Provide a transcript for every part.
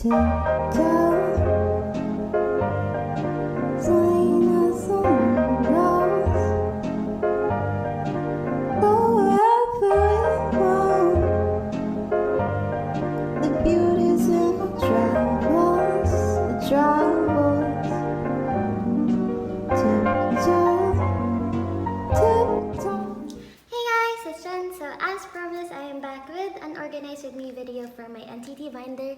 It's Jhen. So as promised, I am back with an Organize With Me video for my NCT Binder,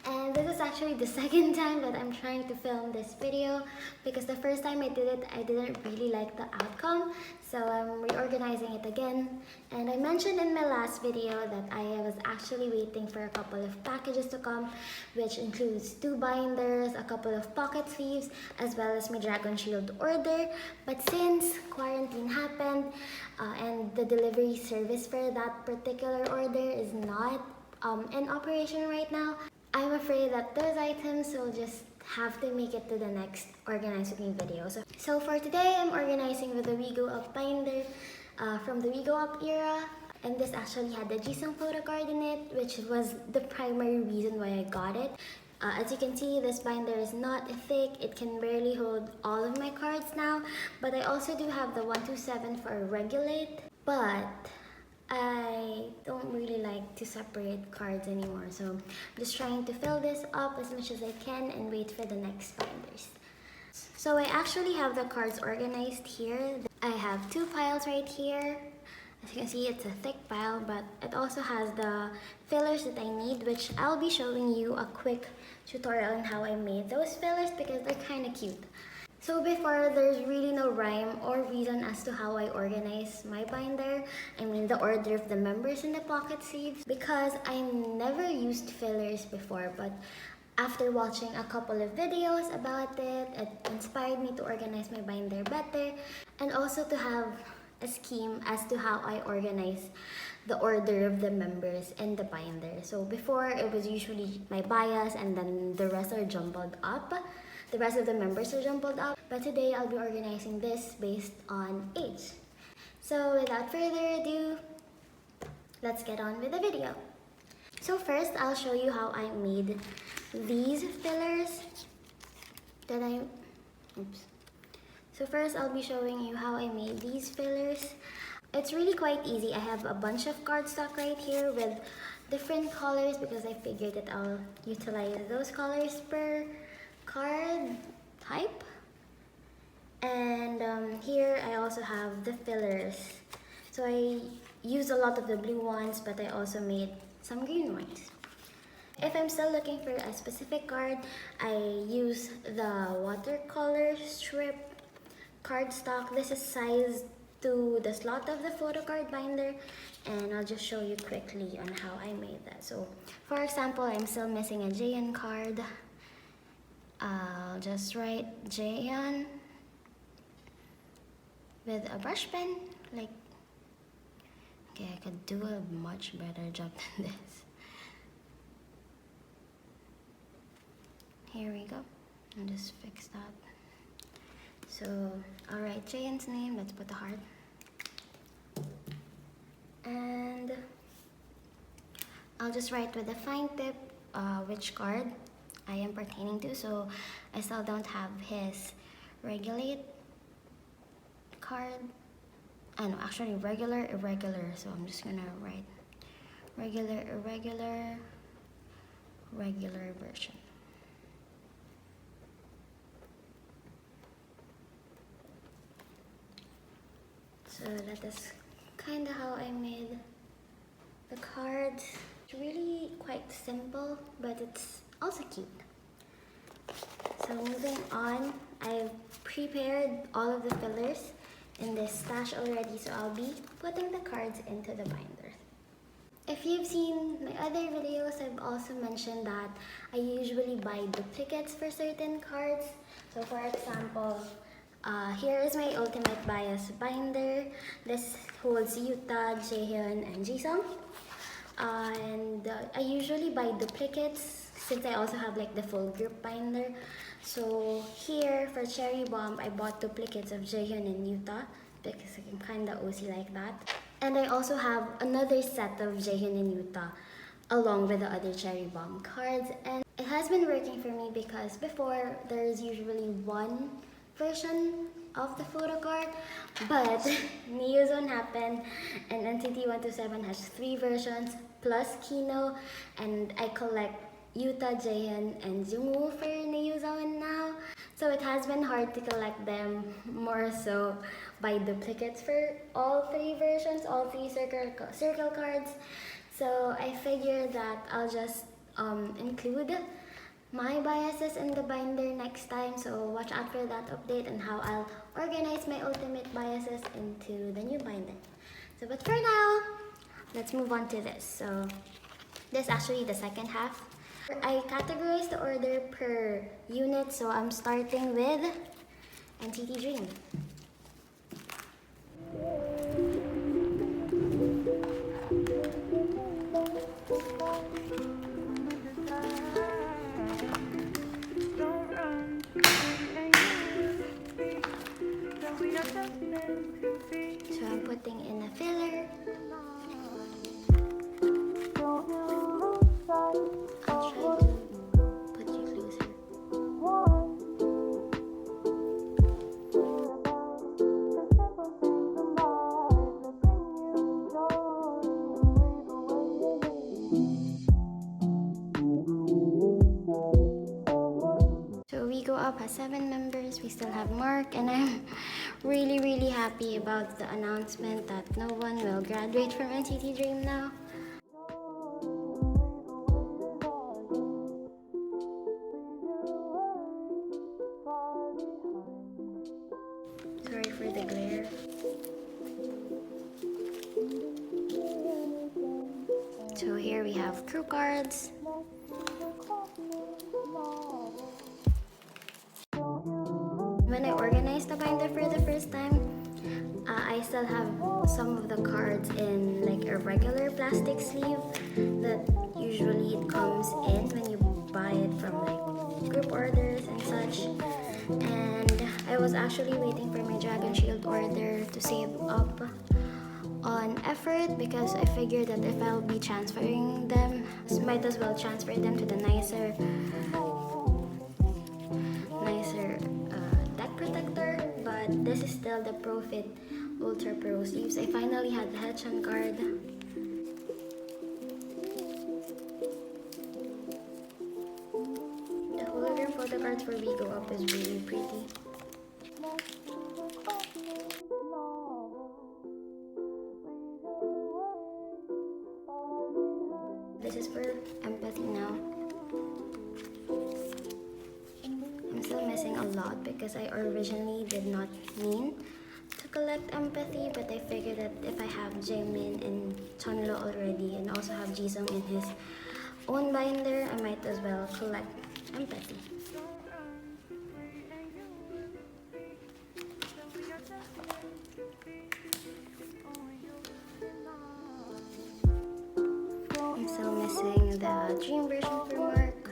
and this is actually the second time that I'm trying to film this video because the first time I did it, I didn't really like the outcome, so I'm reorganizing it again. And I mentioned in my last video that I was actually waiting for a couple of packages to come, which includes 2 binders, a couple of pocket sleeves, as well as my Dragon Shield order. But since quarantine happened, and the delivery service for that particular order is not in operation right now, I'm afraid that those items will just have to make it to the next Organize With Me video. So for today, I'm organizing with the We Go Up binder from the We Go Up era. And this actually had the NCT Photocard in it, which was the primary reason why I got it. As you can see, this binder is not thick. It can barely hold all of my cards now. But I also do have the 127 for regulate. But I don't really like to separate cards anymore. So I'm just trying to fill this up as much as I can and wait for the next binders. So I actually have the cards organized here. I have 2 piles right here. As you can see, it's a thick pile, but it also has the fillers that I need, which I'll be showing you a quick tutorial on how I made those fillers because they're kind of cute. So before, there's really no rhyme or reason as to how I organize my binder. I mean the order of the members in the pocket sleeves, because I never used fillers before, but after watching a couple of videos about it, it inspired me to organize my binder better and also to have a scheme as to how I organize the order of the members in the binder. So before, it was usually my bias and then the rest are jumbled up. The rest of the members are jumbled up. But today, I'll be organizing this based on age. So without further ado, let's get on with the video. So first, I'll show you how I made these fillers So first, I'll be showing you how I made these fillers. It's really quite easy. I have a bunch of cardstock right here with different colors because I figured that I'll utilize those colors per card type. And here I also have the fillers. So I used a lot of the blue ones, but I also made some green ones. If I'm still looking for a specific card, I use the watercolor strip cardstock. This is sized to the slot of the Photocard binder, and I'll just show you quickly on how I made that. So for example, I'm still missing a Jhen card. I'll just write Jhen with a brush pen. Okay, I could do a much better job than this. Here we go. I'll just fix that. So I'll write Jhen's name. Let's put the heart. And I'll just write with a fine tip which card I am pertaining to. So I still don't have his regulate card. No, actually regular, irregular. So I'm just gonna write regular, irregular, regular version. So that is kind of how I made the cards. It's really quite simple, but it's also cute. So moving on, I've prepared all of the fillers in this stash already, so I'll be putting the cards into the binder. If you've seen my other videos, I've also mentioned that I usually buy duplicates for certain cards. So for example, here is my Ultimate Bias binder. This holds Yuta, Jhen, and Jisung. And I usually buy duplicates since I also have like the full group binder. So here for Cherry Bomb, I bought duplicates of Jhen and Yuta because I'm kinda OC like that. And I also have another set of Jhen and Yuta along with the other Cherry Bomb cards. And It has been working for me because before there's usually one version of the photocard, but Neozone happened and NCT 127 has 3 versions plus Kino, and I collect Yuta, Jhen, and Jungwoo for Neozone now. So it has been hard to collect them, more so by duplicates for all 3 versions, all 3 circle cards. So I figured that I'll just include my biases in the binder next time. So watch out for that update and how I'll organize my ultimate biases into the new binder. So but for now, let's move on to this. So this is actually the second half. I categorized the order per unit, so I'm starting with NCT Dream. So I'm putting in a filler. I'll try to put you closer. So we go up as 7 members. We still have Mark, and I'm really happy about the announcement that no one will graduate from NCT Dream now. Sorry for the glare. So here we have crew cards. When I organized the binder for the first time, I still have some of the cards in like a regular plastic sleeve that usually it comes in when you buy it from like group orders and such. And I was actually waiting for my Dragon Shield order to save up on effort because I figured that if I'll be transferring them, might as well transfer them to the nicer deck protector. But this is still the Profit Ultra Pro sleeves. I finally had the Jhen card. The hologram photo cards for We Go Up is really pretty. This is for empathy now. I'm still missing a lot because I originally did not mean to collect empathy, but I figured that if I have Jaemin and Chunlo already and also have Jisung in his own binder, I might as well collect empathy. I'm still missing the Dream version for Mark.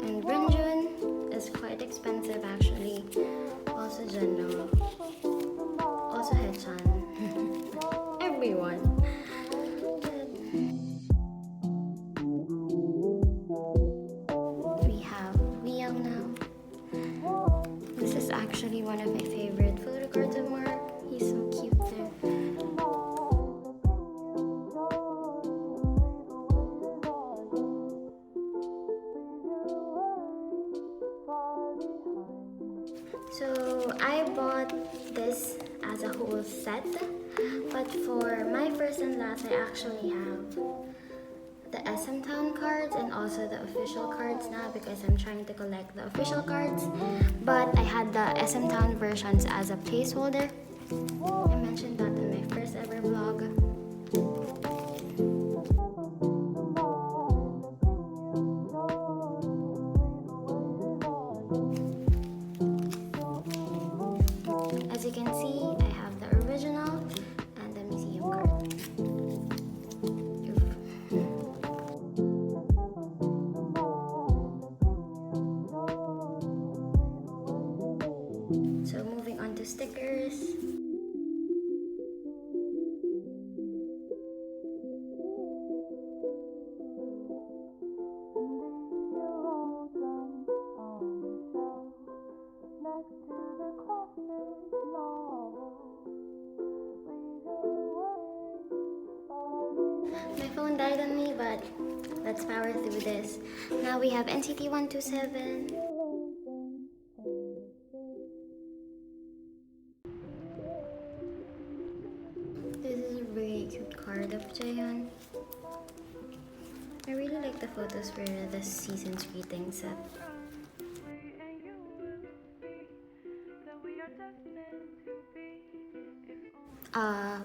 And Renjun is quite expensive actually. Also Jhen, also Haechan. Everyone. We have Liam now. This is actually one of my favorite photo cards of Mark. He's so cute there. So I bought this as a whole set, but for my first and last I actually have the SM Town cards and also the official cards now because I'm trying to collect the official cards, but I had the SM Town versions as a placeholder. I mentioned that in my first ever vlog. As you can see, I have the original and the museum card. So moving on to stickers. but let's power through this. Now we have NCT 127. This is a very cute card of Jhen. I really like the photos for the season's greeting set.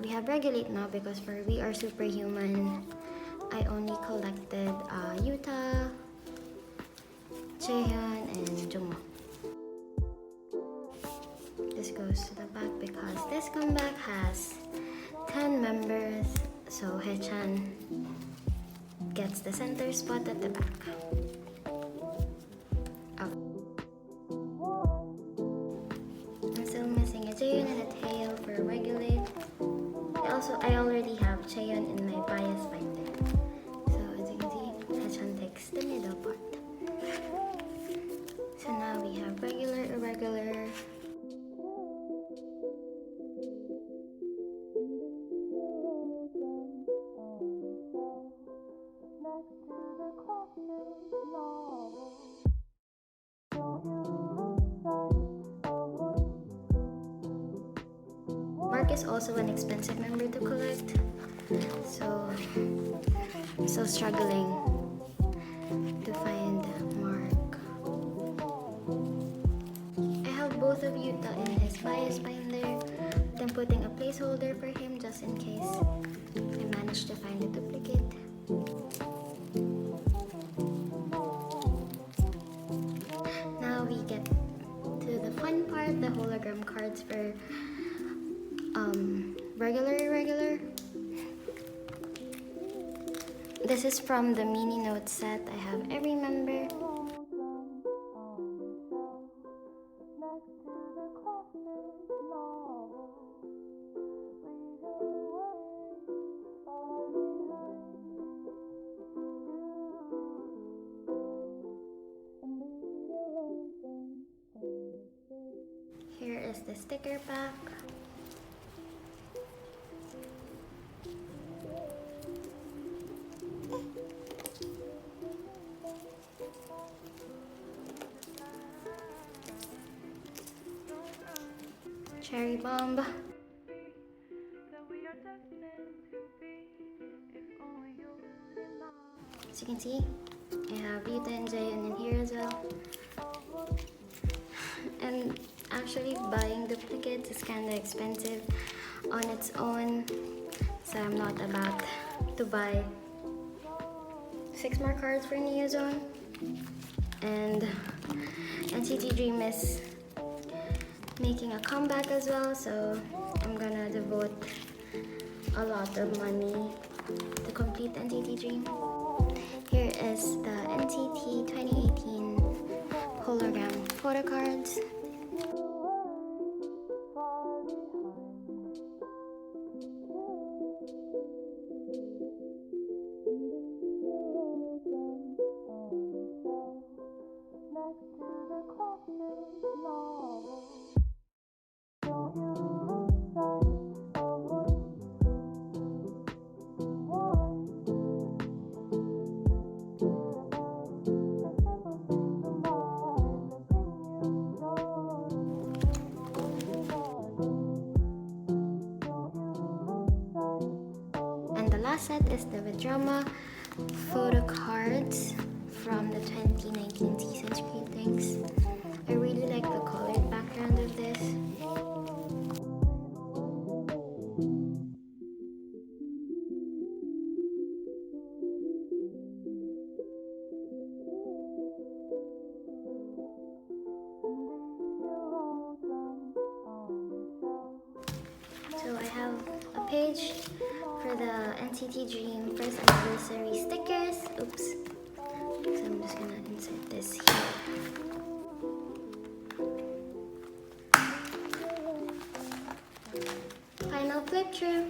We have Regulate now because for We Are Superhuman, I only collected Yuta, Jhen, and Jungmo. This goes to the back because this comeback has 10 members, so Jhen gets the center spot at the back. I'm still missing a Jhen and a tail for Regulate. I already have Jhen in my bias binder. So as you can see, Jhen takes the middle part. So now we have regular, irregular. Mark is also an expensive member to collect, so I'm still struggling to find Mark. I have both of Yuta in his bias binder, then putting a placeholder for him just in case I manage to find a duplicate. Now we get to the fun part, the hologram cards for regular, irregular. This is from the mini note set. I have every member. Here is the sticker pack. Cherry bomb. As you can see, I have Yuta and Jhen in here as well. And actually buying duplicates is kind of expensive on its own, so I'm not about to buy 6 more cards for Neozone. And NCT Dream is making a comeback as well, so I'm gonna devote a lot of money to complete NCT Dream. Here is the NCT 2018 hologram photocards. Last set is the Drama photo cards from the 2019 season's greetings. I really like the colored background of this. So I have a page for the NCT Dream first anniversary stickers. Oops. So I'm just gonna insert this here. Final flip through.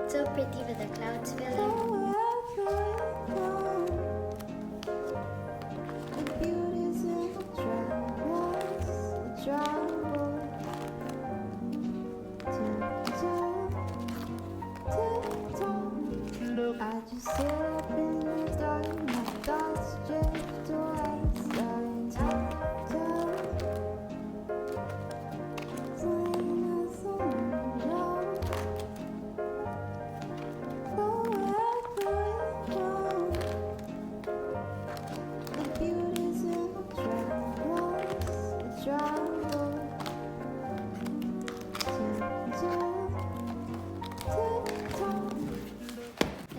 So pretty with the clouds filling.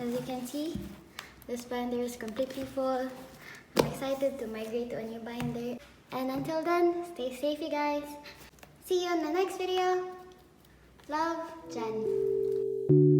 As you can see, this binder is completely full. I'm excited to migrate to a new binder. And until then, stay safe, you guys. See you in the next video. Love, Jen.